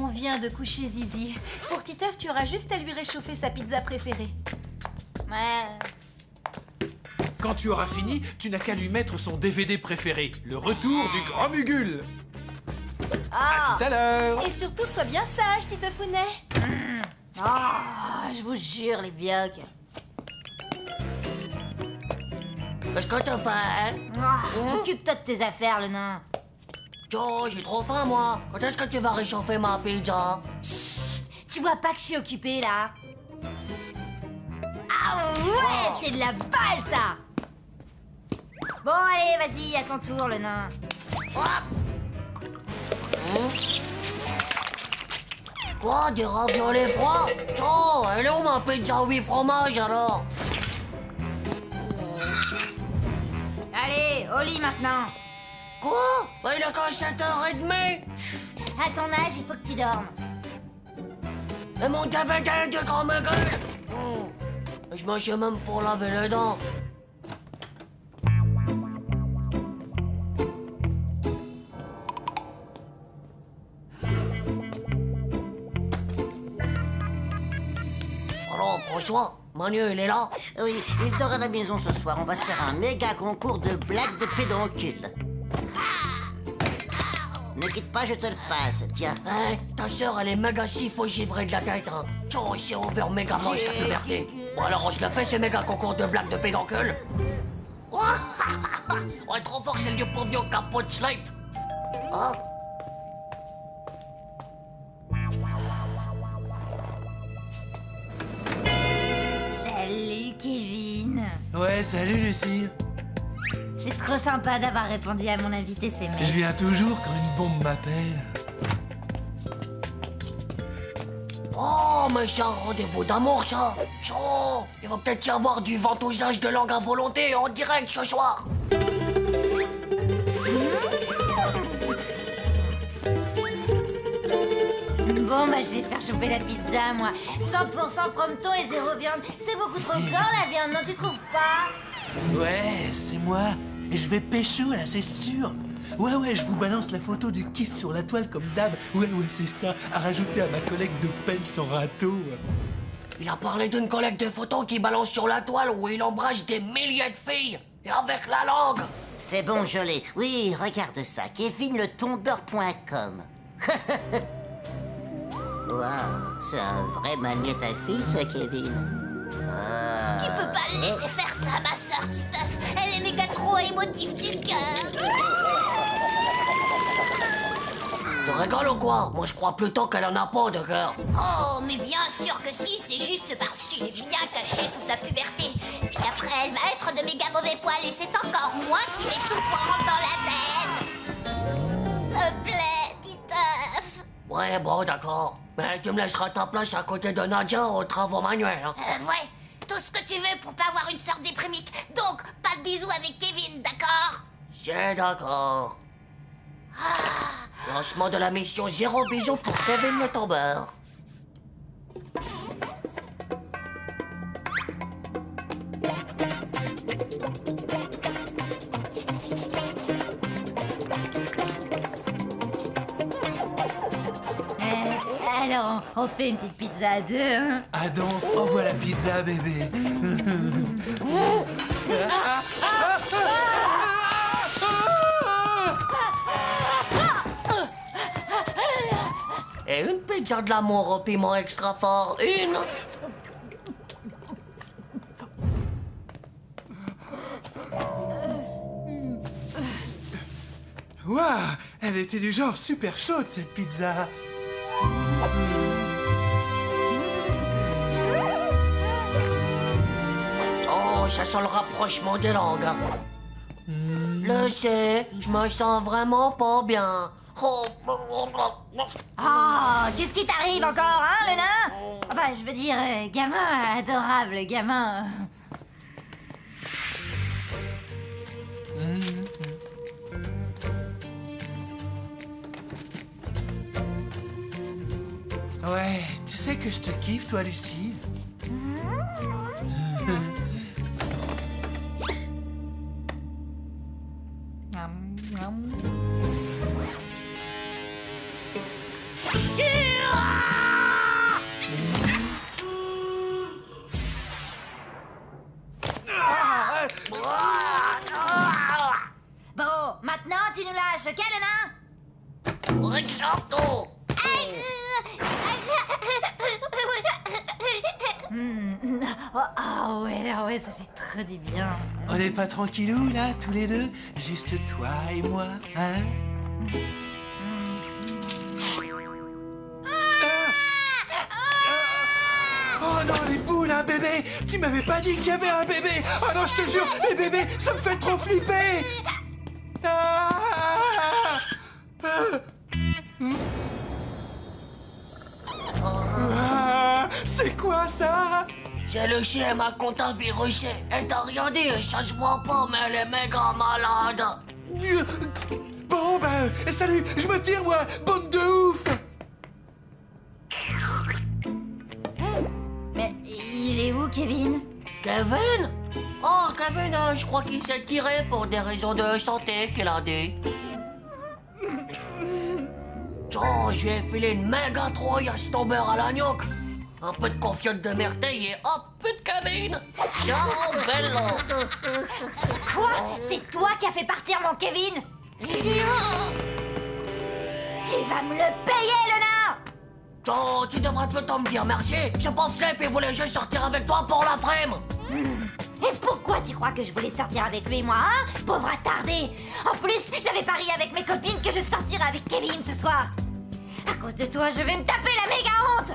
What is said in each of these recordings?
On vient de coucher Zizi. Pour Titeuf, tu auras juste à lui réchauffer sa pizza préférée. Ouais. Quand tu auras fini, tu n'as qu'à lui mettre son DVD préféré, Le Retour du Grand Mugul. À tout à l'heure. Et surtout, sois bien sage, Titeufounet. Je vous jure, les viogues. Qu'est-ce que t'as fait? Occupe-toi de tes affaires, le nain. Joe, j'ai trop faim, moi. Quand est-ce que tu vas réchauffer ma pizza? Chut, tu vois pas que je suis occupée, là? Ah ouais, c'est de la balle, ça. Bon, allez, vas-y, à ton tour, le nain. Quoi, des raviolis froids? Joe, elle est où ma pizza 8 fromages, alors? Allez, au lit, maintenant. Quoi? Bah, il a qu'à 7h30. À ton âge, il faut que tu dormes. Et mon DVD du Grand Mugul. Je me suis même pour laver les dents. Alors, François, Manu, il est là? Oui, il dort à la maison ce soir. On va se faire un méga concours de blagues de pédoncule. Ne quitte pas, je te le passe, tiens. Hein? Ta sœur, elle est méga givrée de la tête, hein. Tiens, il s'est ouvert méga moche, ta puberté. Bon, alors, on se le fait, ce méga concours de blagues de pédoncule. On est trop fort, c'est le pauvre vieux capot de slip. Hein? Salut, Kevin. Ouais, salut Lucie. C'est trop sympa d'avoir répondu à mon invité SMS. Je viens toujours quand une bombe m'appelle. Oh, mais c'est un rendez-vous d'amour, ça. Oh, il va peut-être y avoir du ventousage de langue à volonté en direct ce soir. Bon, bah, je vais faire chauffer la pizza, moi. 100% prometon et 0 viande. C'est beaucoup trop gras, la viande, non, tu trouves pas? Ouais, c'est moi. Et je vais pécho là, c'est sûr. Ouais, je vous balance la photo du kiss sur la toile comme d'hab. Ouais, c'est ça. À rajouter à ma collecte de pelle sans râteau. Il a parlé d'une collecte de photos qui balance sur la toile où il embrasse des milliers de filles. Et avec la langue. C'est bon, je l'ai. Oui, regarde ça. KevinLeTombeur.com. Waouh, c'est un vrai magnet à filles, ça, Kevin. Tu peux pas le laisser faire ça, ma sœur Titeuf. Elle est méga trop émotive du cœur. Tu rigoles ou quoi? Moi, je crois plutôt qu'elle en a pas de cœur. Oh, mais bien sûr que si, c'est juste parce qu'il est bien caché sous sa puberté. Puis après, elle va être de méga mauvais poils et c'est encore moi qui vais tout prendre dans la tête. S'il te plaît, Titeuf. Ouais, bon, d'accord. Mais tu me laisseras ta place à côté de Nadia aux travaux manuels, hein. Ouais, tout ce que tu veux pour pas avoir une sœur déprimique. Donc, pas de bisous avec Kevin, d'accord? C'est d'accord. Lancement de la mission 0 bisous pour Kevin le tombeur. Alors, on se fait une petite pizza à deux, hein? Ah donc, envoie la pizza, bébé. Et une pizza de l'amour au piment extra fort. Une. Waouh, elle était du genre super chaude, cette pizza. Oh, ça sent le rapprochement des langues. Le sais, je me sens vraiment pas bien. Oh. Oh, qu'est-ce qui t'arrive encore, hein, le nain? Enfin, je veux dire, gamin adorable, gamin. Ouais, tu sais que je te kiffe, toi, Lucie. Yeah! nous lâches, ok, le nain? Regarde tout. Ah ouais, ça fait trop du bien. On n'est pas tranquillou là, tous les deux? Juste toi et moi, hein? Oh non, les boules, un bébé! Tu m'avais pas dit qu'il y avait un bébé! Oh non, je te jure, les bébés, ça me fait trop flipper! C'est quoi ça? C'est le chien ma compta virusé. Elle t'a rien dit, ça se voit pas, mais elle est méga malade. Bon, ben, salut, je me tire, moi, bande de ouf! Mais il est où, Kevin? Kevin? Oh, Kevin, je crois qu'il s'est tiré pour des raisons de santé, qu'il a dit. Oh, je lui ai filé une méga trouille à ce tombeur à la gnoque. Un peu de confiote de merteille et hop, plus de Kevin. Ciao, bello. Quoi? C'est toi qui as fait partir mon Kevin? Tu vas me le payer, le nain! Oh, tu devrais tout le temps me dire merci. Ce pauvre Slip, il voulait juste sortir avec toi pour la frame. Et pourquoi tu crois que je voulais sortir avec lui, moi, hein? Pauvre attardé! En plus, j'avais parié avec mes copines que je sortirais avec Kevin ce soir. À cause de toi, je vais me taper la méga honte!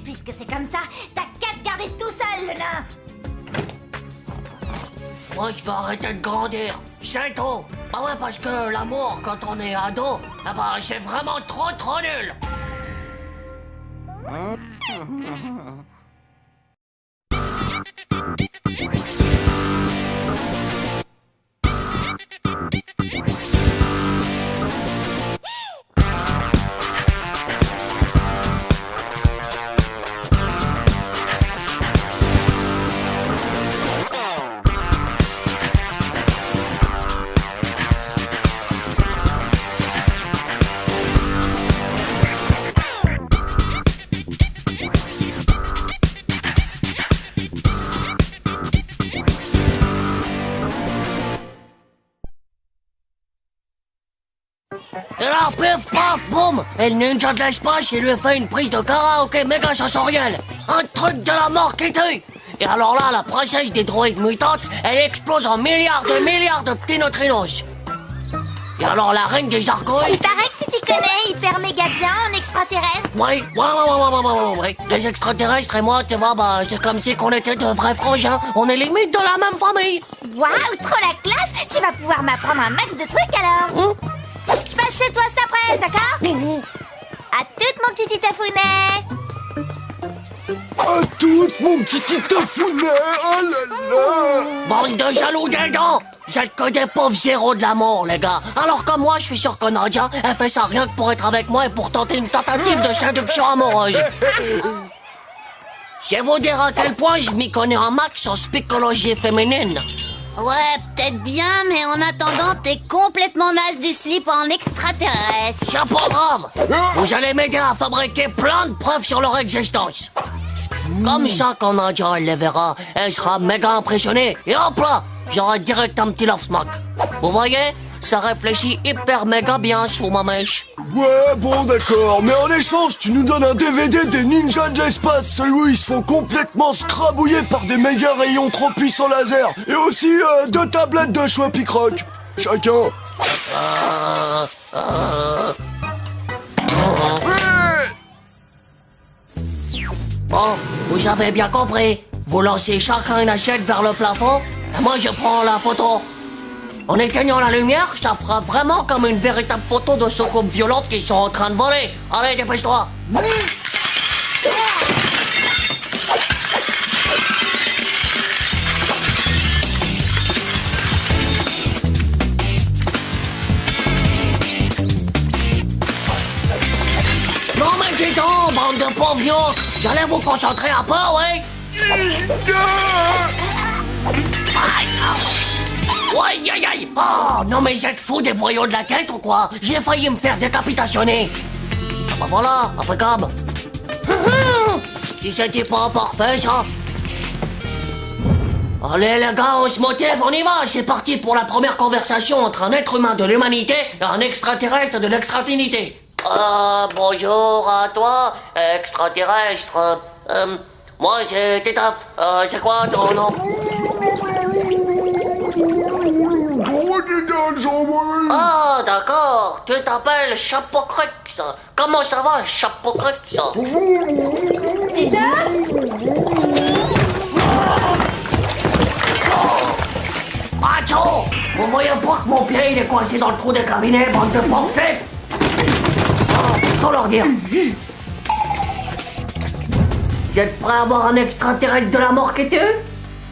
Puisque c'est comme ça, t'as qu'à te garder tout seul, le nain! Moi, je vais arrêter de grandir. C'est tout. Bah ouais, parce que l'amour, quand on est ado, eh bah, c'est vraiment trop nul. Et là, pif, paf, boum, et le ninja de l'espace, il lui fait une prise de karaoké méga sensorielle. Un truc de la mort qui tue. Et alors là, la princesse des droïdes mutantes, elle explose en milliards de petits neutrinos. Et alors la reine des argoïdes... Il paraît que tu t'y connais hyper méga bien en extraterrestre. Oui. Les extraterrestres et moi, tu vois, bah, c'est comme si qu'on était de vrais frangins. On est limite de la même famille. Waouh, trop la classe! Tu vas pouvoir m'apprendre un max de trucs alors. Je passe chez toi cet après, d'accord? À toutes, mon petit titafounet! À toutes, mon petit titafounet! Oh là là! Bande de jaloux dindons! Vous êtes que des pauvres zéros de l'amour, les gars. Alors que moi, je suis sûr que Nadia, elle fait ça rien que pour être avec moi et pour tenter une tentative de séduction amoureuse. Je vais vous dire à quel point je m'y connais en max en psychologie féminine. Ouais, peut-être bien, mais en attendant, t'es complètement naze du slip en extraterrestre. C'est pas grave. Vous allez m'aider à fabriquer plein de preuves sur leur existence. Comme ça, quand Nadia elle les verra, elle sera méga impressionnée. Et hop là, j'aurai direct un petit love smack. Vous voyez? Ça réfléchit hyper méga bien sous ma mèche. Ouais, bon d'accord, mais en échange, tu nous donnes un DVD des ninjas de l'espace, celui où ils se font complètement scrabouiller par des méga rayons trop puissants laser, et aussi 2 tablettes de choix Picroc. Chacun. Bon, vous avez bien compris. Vous lancez chacun une assiette vers le plafond, et moi je prends la photo. En éteignant la lumière, ça fera vraiment comme une véritable photo de soucoupes violentes qui sont en train de voler. Allez, dépêche-toi. Non mais dis donc, bande de pauvres vieux, j'allais vous concentrer un peu, oui? Aïe, aïe, aïe! Oh, non mais vous êtes fous des voyous de la quête ou quoi? J'ai failli me faire décapitationner. Ah bah voilà, impeccable. Si c'était pas parfait, ça. Allez les gars, on se motive, on y va. C'est parti pour la première conversation entre un être humain de l'humanité et un extraterrestre de l'extratinité. Bonjour à toi, extraterrestre. Moi c'est Tétaf. C'est quoi ton nom? Ah d'accord, tu t'appelles Chapeaucrux. Comment ça va, Chapeaucrux? Attends, vous voyez pas que mon pied il est coincé dans le trou des cabinets, bande de portés? Faut leur dire. Vous êtes prêts à voir un extraterrestre de la mort qui tue?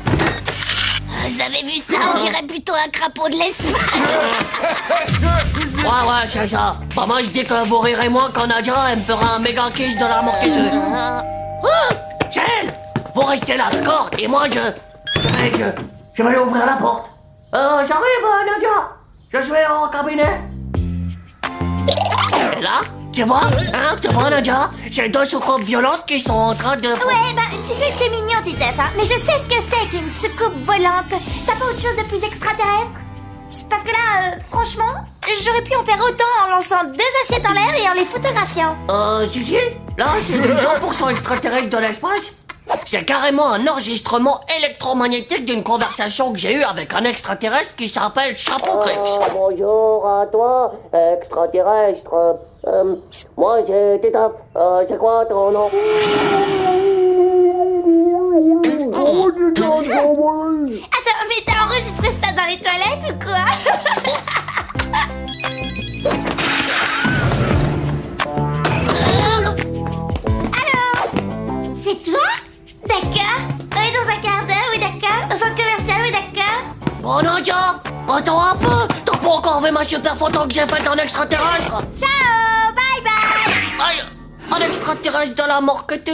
Vous avez vu ça? On dirait plutôt un crapaud de l'espace. Ouais, c'est ça. Bah moi je dis que vous rirez moins quand Nadia elle me fera un méga kiss de la mort qui tue. C'est elle! Vous restez là, d'accord? Et moi je vais aller ouvrir la porte. J'arrive, Nadia. Je suis au cabinet. Et là, tu vois, Nadia? C'est deux soucoupes violentes qui sont en train de... Ouais, bah, tu sais que t'es mignon, Titeuf, hein, mais je sais ce que c'est qu'une soucoupe volante. T'as pas autre chose de plus extraterrestre? Parce que là, franchement, j'aurais pu en faire autant en lançant 2 assiettes en l'air et en les photographiant. Si, là, c'est du 100% extraterrestre de l'espace. C'est carrément un enregistrement électromagnétique d'une conversation que j'ai eue avec un extraterrestre qui s'appelle Chapeaucrux. Bonjour à toi, extraterrestre. Moi, c'est Tétaf. C'est quoi ton nom? Attends, mais t'as enregistré ça dans les toilettes ou quoi? Allô? C'est toi? D'accord. On est dans un quart d'heure, oui d'accord. Au centre commercial, oui d'accord. Bon, Nadia, attends un peu. T'as pas encore vu ma super photo que j'ai faite d'un extraterrestre? Ciao, bye bye. Aïe, un extraterrestre de la mort que tu...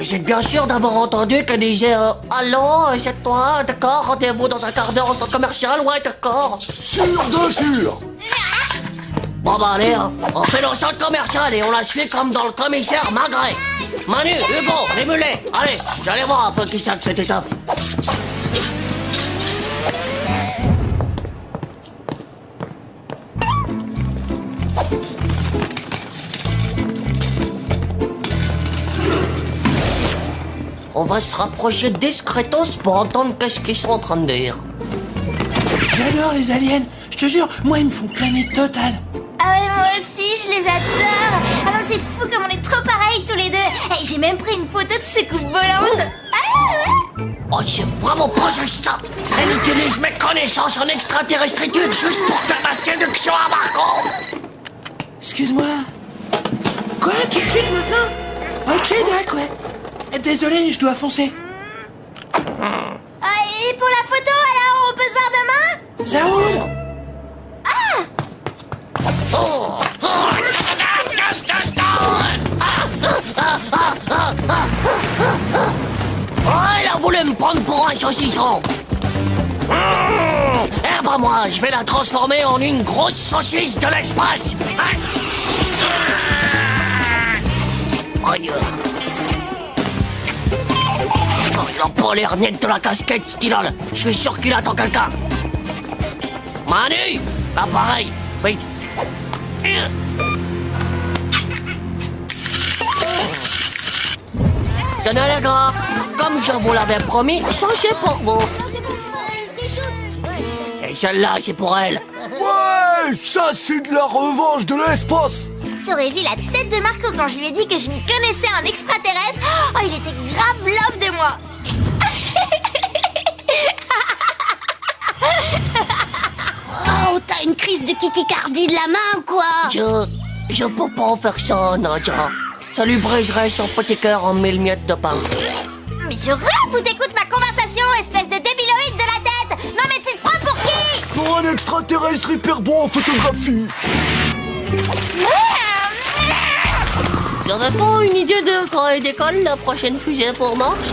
J'ai bien sûr d'avoir entendu qu'elle disait allô, c'est toi, d'accord, rendez-vous dans un quart d'heure au centre commercial, ouais, d'accord. Sûr de sûr. Bon bah allez, hein, on fait le centre commercial et on la suit comme dans le commissaire Magret. Manu, Hugo, les mulets, allez, j'allais voir un peu qui c'est que cette étoffe. On va se rapprocher discretos pour entendre qu'est-ce qu'ils sont en train de dire. J'adore les aliens. Je te jure, moi ils me font planer total. Ah ouais, moi aussi, je les adore. Alors c'est fou comme on est trop pareils tous les deux. Et j'ai même pris une photo de soucoupe volante. Oh, c'est vraiment pas juste ça. Elle utilise mes connaissances en extraterrestritude juste pour faire la séduction à Marco. Excuse-moi. Quoi, tout de suite maintenant? Ok, d'accord, ouais. Désolé, je dois foncer. Et pour la photo, alors, on peut se voir demain? Ça roule. Oh, elle a voulu me prendre pour un saucisson. Eh ben moi, je vais la transformer en une grosse saucisse de l'espace. Aïe. Il a pas l'air net de la casquette, ce Tylol. Je suis sûr qu'il attend quelqu'un. Manu, l'appareil, vite. Tenez les gars, comme je vous l'avais promis, ça c'est pour vous. Et celle-là, c'est pour elle. Ouais, ça c'est de la revanche de l'espace. T'aurais vu la tête de Marco quand je lui ai dit que je m'y connaissais en extraterrestre. Oh, il était grave love de moi. Oh, t'as une crise de kikicardie de la main ou quoi? Je peux pas faire ça, Nadia. Ça lui briserait son petit cœur en 1000 miettes de pain. Mais je rêve ou t'écoutes ma conversation, espèce de débiloïde de la tête. Non mais tu te prends pour qui? Pour un extraterrestre hyper bon en photographie. Vous avez pas une idée de quand elle décolle la prochaine fusée pour Mars?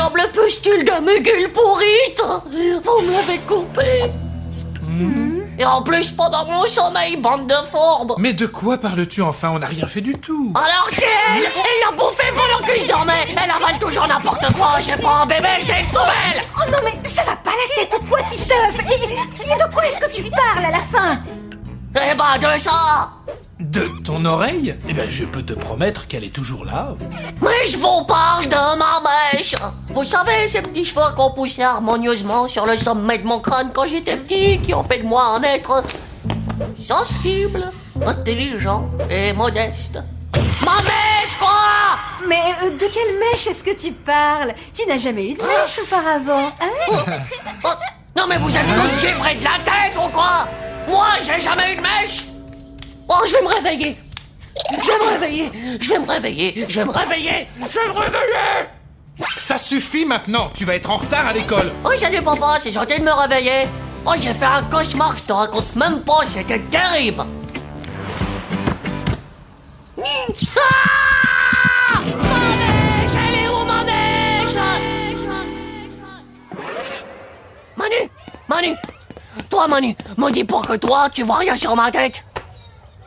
ignoble pustule de mugule pourrite. Vous me l'avez coupé. Et en plus, pendant mon sommeil, bande de fourbes. Mais de quoi parles-tu enfin? On n'a rien fait du tout. Alors c'est elle. Elle l'a bouffé pendant que je dormais. Elle avale toujours n'importe quoi. C'est pas un bébé, c'est une poubelle. Oh non, mais ça va pas la tête au poids, Titeuf. Et de quoi est-ce que tu parles à la fin? Eh ben, de ça. De ton oreille? Eh bien, je peux te promettre qu'elle est toujours là. Mais je vous parle de ma mèche. Vous savez, ces petits cheveux qu'on poussait harmonieusement sur le sommet de mon crâne quand j'étais petit, qui ont fait de moi un être sensible, intelligent et modeste. Ma mèche, quoi! Mais de quelle mèche est-ce que tu parles? Tu n'as jamais eu de mèche auparavant, hein? Oh, non mais vous êtes tous givrés de la tête ou quoi? Moi, j'ai jamais eu de mèche. Oh, je vais me réveiller. Je vais me réveiller. Je vais me réveiller. Je vais me réveiller. Je vais me réveiller. Ça suffit maintenant. Tu vas être en retard à l'école. Oh, salut papa, c'est gentil de me réveiller. Oh, j'ai fait un cauchemar, je te raconte même pas, c'était terrible. Ah! Ma mèche, elle est où ma mèche? Manu, toi Manu, me dis pour que toi, tu vois rien sur ma tête.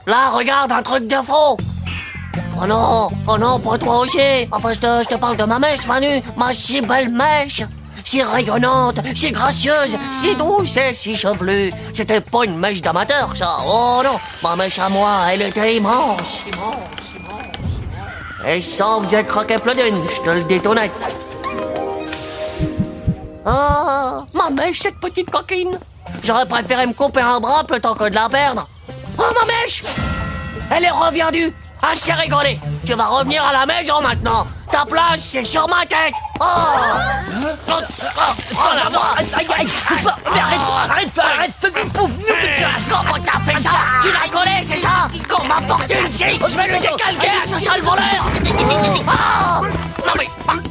Là, regarde, un truc de faux. Oh non, pas toi aussi. Enfin, je te parle de ma mèche, Manu, ma si belle mèche. Si rayonnante, si gracieuse, si douce et si chevelue. C'était pas une mèche d'amateur, ça. Oh non, ma mèche à moi, elle était immense. Et ça en faisait craquer plein d'une, je te le dis honnête. Ah, ma mèche, cette petite coquine. J'aurais préféré me couper un bras plutôt que de la perdre. Oh, ma mèche! Elle est reviendue. Assez rigolé. Tu vas revenir à la maison maintenant. Ta place, c'est sur ma tête. Oh! La moi! Aïe, mais arrête, ce pauvre Comment t'as fait ça? Tu la connais, c'est ça? Qu'on m'apporte une scie, je vais lui décalquer à ce sale voleur! Oh! Non mais,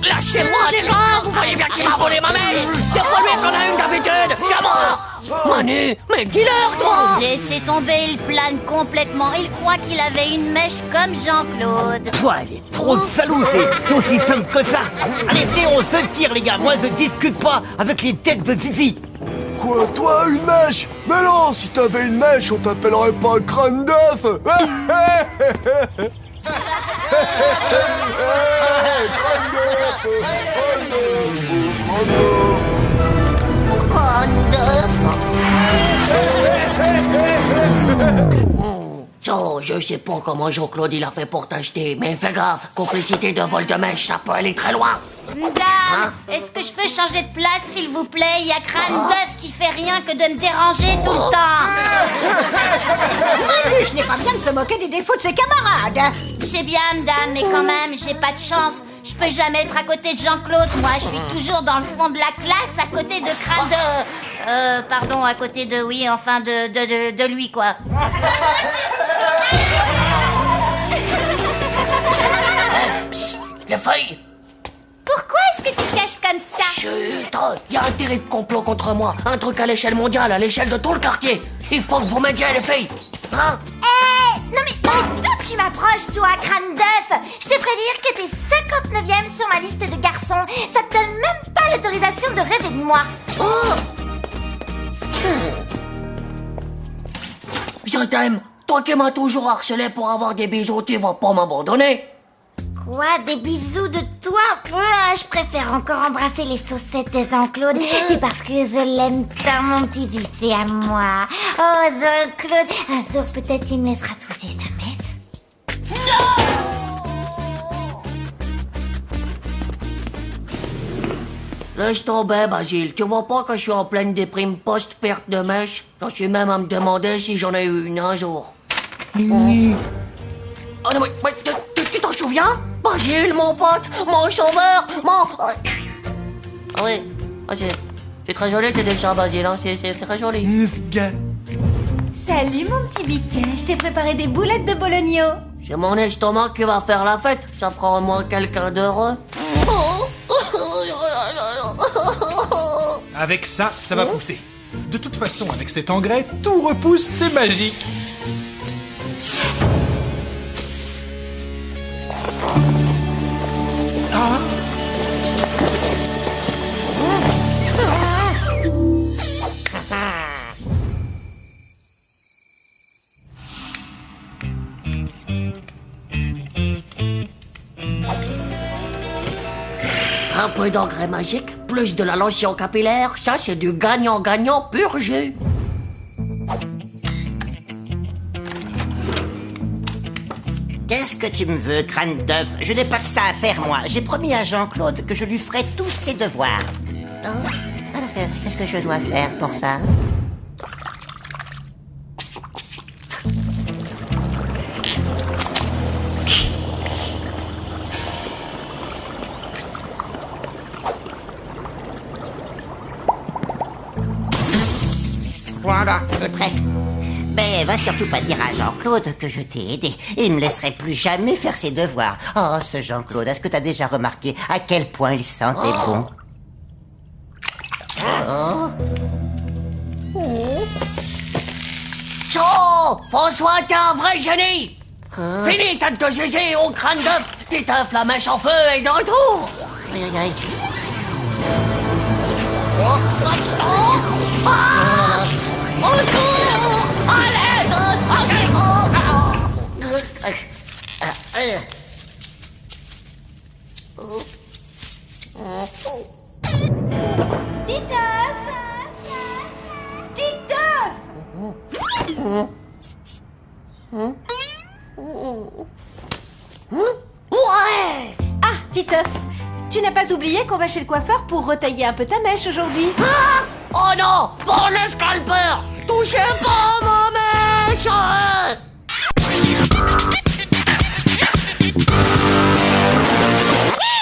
lâchez-moi les gars! Vous voyez bien qu'il m'a volé ma mèche! C'est pas lui qu'on a une d'habitude, c'est moi! Manu, mais dis-leur, toi! Laissez tomber, il plane complètement. Il croit qu'il avait une mèche comme Jean-Claude. Toi, elle est trop salou, c'est aussi simple que ça. Allez, venez, on se tire, les gars. Moi, je discute pas avec les têtes de zizi. Quoi, toi, une mèche? Mais non, si t'avais une mèche, on t'appellerait pas crâne d'œuf. Je sais pas comment Jean-Claude il a fait pour t'acheter, mais fais gaffe, complicité de vol de mèche, ça peut aller très loin. Dame, est-ce que je peux changer de place, s'il vous plaît? Il y a crâne d'œuf qui fait rien que de me déranger tout le temps. Manu, ce n'est pas bien de se moquer des défauts de ses camarades. J'ai bien, dame, mais quand même, j'ai pas de chance. Je peux jamais être à côté de Jean-Claude. Moi, je suis toujours dans le fond de la classe, à côté de crâne de... pardon, à côté de... Oui, enfin, de lui, quoi. Psst, les feuilles. Pourquoi est-ce que tu te caches comme ça? Chut, il y a un terrible complot contre moi. Un truc à l'échelle mondiale, à l'échelle de tout le quartier. Il faut que vous m'aidiez, les filles. Hein? Non mais d'où tu m'approches, toi, crâne d'œuf? Je te prédire que t'es 59e sur ma liste de garçons. Ça te donne même pas l'autorisation de rêver de moi. Oh. Je t'aime. Toi qui m'as toujours harcelé pour avoir des bisous, tu vas pas m'abandonner. Quoi, des bisous de toi? Ouais, je préfère encore embrasser les saucettes de Jean-Claude. C'est parce que je l'aime tant, mon petit Zifé à moi. Oh, Jean-Claude, un jour peut-être il me laissera toucher sa messe. Laisse tomber, Basile. Tu vois pas que je suis en pleine déprime post-perte de mèche? J'en suis même à me demander si j'en ai eu une un jour. Oh non, mais tu t'en souviens? Basile, mon pote, mon sauveur, mon... Ah oui, c'est très joli tes dessins, Basile, hein? C'est très joli. Nisga. Salut, mon petit biquet. Je t'ai préparé des boulettes de bologno. C'est mon estomac qui va faire la fête. Ça fera au moins quelqu'un d'heureux. Avec ça, ça va pousser. De toute façon, avec cet engrais, tout repousse, c'est magique. Ah. Un peu d'engrais magique, plus de la lotion capillaire, ça c'est du gagnant-gagnant pur jus. Qu'est-ce que tu me veux, crâne d'œuf? Je n'ai pas que ça à faire, moi. J'ai promis à Jean-Claude que je lui ferai tous ses devoirs. Oh, alors, qu'est-ce que je dois faire pour ça? Voilà, c'est prêt. Mais va surtout pas dire à Jean-Claude que je t'ai aidé. Il me laisserait plus jamais faire ses devoirs. Oh, ce Jean-Claude, est-ce que t'as déjà remarqué à quel point il sentait bon? Ciao, François, t'es un vrai génie. Fini, tête de Gégé au crâne d'œuf. Titeuf, la mèche en feu est de retour. Aïe, aïe, aïe. Au secours! À l'aide! Titeuf! Titeuf! Ouais! Ah, Titeuf, tu n'as pas oublié qu'on va chez le coiffeur pour retailler un peu ta mèche aujourd'hui? Oh non! Pour le scalper! Touchez pas à ma mèche!